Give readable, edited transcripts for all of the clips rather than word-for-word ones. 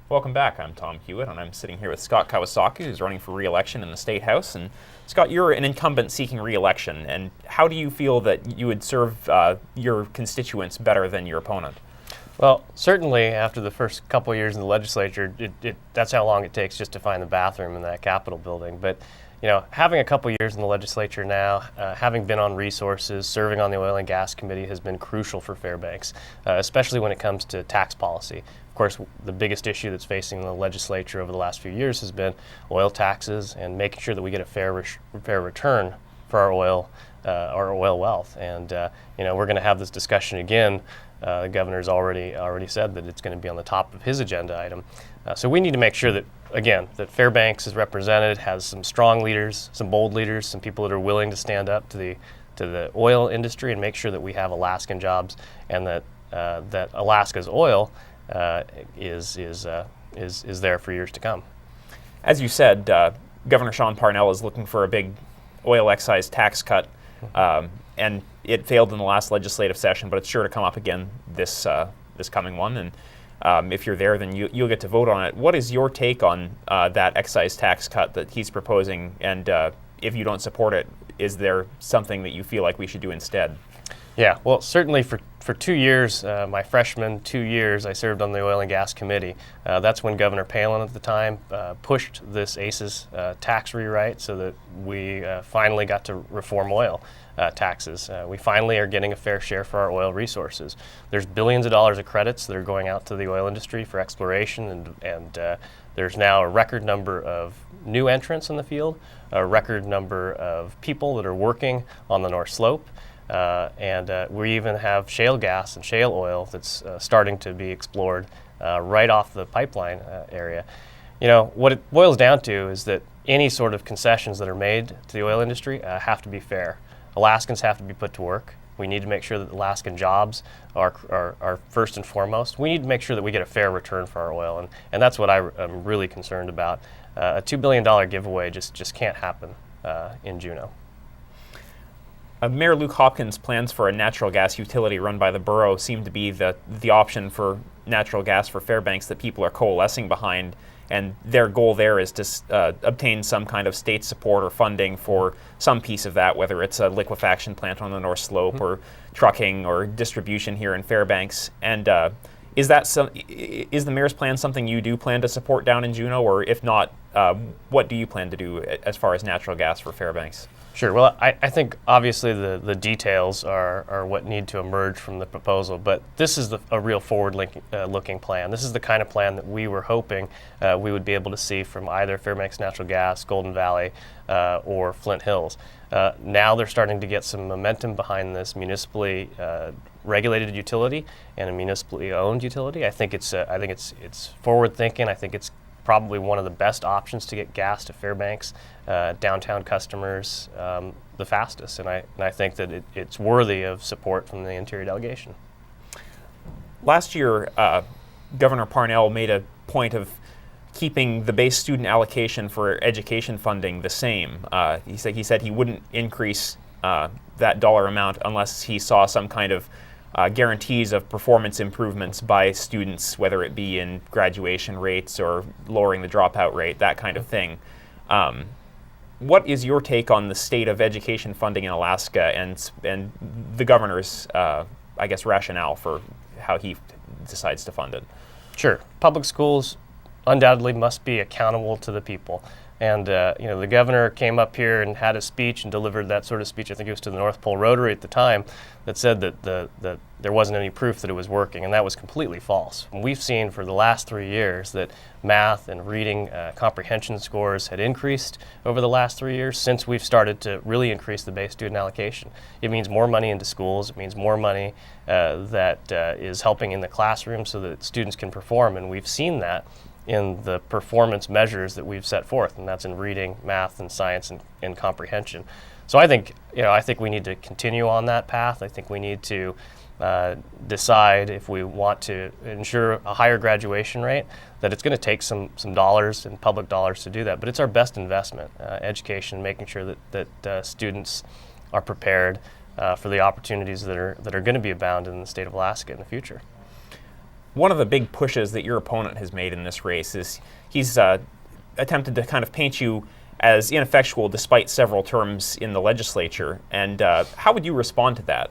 Welcome back. I'm Tom Hewitt, and I'm sitting here with Scott Kawasaki, who's running for re-election in the State House. And Scott, you're an incumbent seeking re-election, and how do you feel that you would serve your constituents better than your opponent? Well, certainly after the first couple of years in the legislature, that's how long it takes just to find the bathroom in that Capitol building. But having a couple of years in the legislature now, having been on resources, serving on the Oil and Gas Committee has been crucial for Fairbanks, especially when it comes to tax policy. Of course, the biggest issue that's facing the legislature over the last few years has been oil taxes and making sure that we get a fair return for our oil wealth. And we're going to have this discussion again. The governor's already said that it's going to be on the top of his agenda item. So we need to make sure that, again, that Fairbanks is represented, has some strong leaders, some bold leaders, some people that are willing to stand up to the oil industry and make sure that we have Alaskan jobs, and that Alaska's oil is there for years to come. As you said, Governor Sean Parnell is looking for a big oil excise tax cut, and it failed in the last legislative session, but it's sure to come up again this coming one. And if you're there, then you'll get to vote on it. What is your take on that excise tax cut that he's proposing? And if you don't support it, is there something that you feel like we should do instead? Yeah, well, certainly for 2 years, my freshman 2 years, I served on the Oil and Gas Committee. That's when Governor Palin at the time pushed this ACES tax rewrite so that we finally got to reform oil taxes. We finally are getting a fair share for our oil resources. There's billions of dollars of credits that are going out to the oil industry for exploration, and there's now a record number of new entrants in the field, a record number of people that are working on the North Slope. And we even have shale gas and shale oil that's starting to be explored right off the pipeline area. What it boils down to is that any sort of concessions that are made to the oil industry have to be fair. Alaskans have to be put to work. We need to make sure that Alaskan jobs are first and foremost. We need to make sure that we get a fair return for our oil, and that's what I'm really concerned about. A $2 billion giveaway just can't happen in Juneau. Mayor Luke Hopkins' plans for a natural gas utility run by the borough seem to be the option for natural gas for Fairbanks that people are coalescing behind, and their goal there is to obtain some kind of state support or funding for some piece of that, whether it's a liquefaction plant on the North Slope or trucking or distribution here in Fairbanks. And is the mayor's plan something you do plan to support down in Juneau, or if not, what do you plan to do as far as natural gas for Fairbanks? Sure. Well, I think obviously the details are what need to emerge from the proposal, but this is a real forward-looking plan. This is the kind of plan that we were hoping we would be able to see from either Fairbanks Natural Gas, Golden Valley, or Flint Hills. Now they're starting to get some momentum behind this municipally regulated utility and a municipally owned utility. I think it's forward-thinking. I think it's probably one of the best options to get gas to Fairbanks downtown customers the fastest, and I think that it's worthy of support from the interior delegation. Last year, Governor Parnell made a point of keeping the base student allocation for education funding the same. He said he wouldn't increase that dollar amount unless he saw some kind of guarantees of performance improvements by students, whether it be in graduation rates or lowering the dropout rate, that kind of thing. What is your take on the state of education funding in Alaska and the governor's, rationale for how he decides to fund it? Sure. Public schools undoubtedly must be accountable to the people. And the governor came up here and had a speech and delivered that sort of speech. I think it was to the North Pole Rotary at the time, that said that there wasn't any proof that it was working, and that was completely false. And we've seen for the last 3 years that math and reading comprehension scores had increased over the last 3 years since we've started to really increase the base student allocation. It means more money into schools. It means more money that is helping in the classroom so that students can perform, and we've seen that in the performance measures that we've set forth, and that's in reading, math, and science and comprehension. So I think we need to continue on that path. I think we need to decide if we want to ensure a higher graduation rate, that it's going to take some dollars and public dollars to do that. But it's our best investment, education, making sure that students are prepared for the opportunities that are going to be abound in the state of Alaska in the future. one of the big pushes that your opponent has made in this race is he's attempted to kind of paint you as ineffectual despite several terms in the legislature. And how would you respond to that?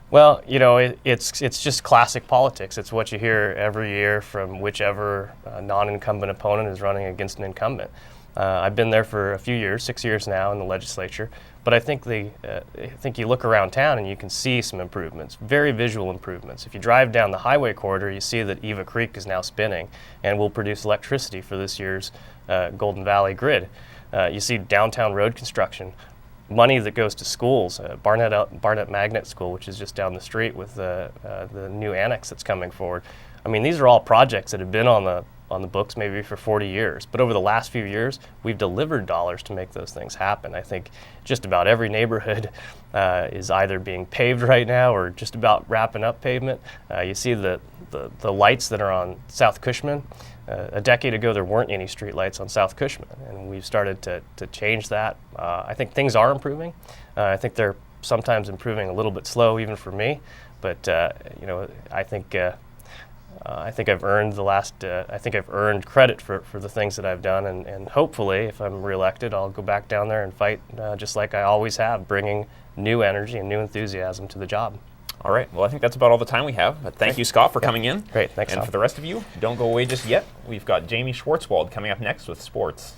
Well, it's just classic politics. It's what you hear every year from whichever non-incumbent opponent is running against an incumbent. I've been there for a few years, 6 years now in the legislature, but I think you look around town and you can see some improvements, very visual improvements. If you drive down the highway corridor, you see that Eva Creek is now spinning and will produce electricity for this year's Golden Valley grid. You see downtown road construction, money that goes to schools, Barnett Magnet School, which is just down the street with the new annex that's coming forward. I mean, these are all projects that have been on the books maybe for 40 years. But over the last few years, we've delivered dollars to make those things happen. I think just about every neighborhood is either being paved right now or just about wrapping up pavement. You see the lights that are on South Cushman. A decade ago, there weren't any street lights on South Cushman, and we've started to change that. I think things are improving. I think they're sometimes improving a little bit slow, even for me. But I think I've earned I've earned credit for the things that I've done, and hopefully, if I'm reelected, I'll go back down there and fight just like I always have, bringing new energy and new enthusiasm to the job. All right. Well, I think that's about all the time we have. But thank you, Scott, for coming in. Great. Thanks, And Tom. for the rest of you, don't go away just yet. We've got Jamie Schwartzwald coming up next with sports.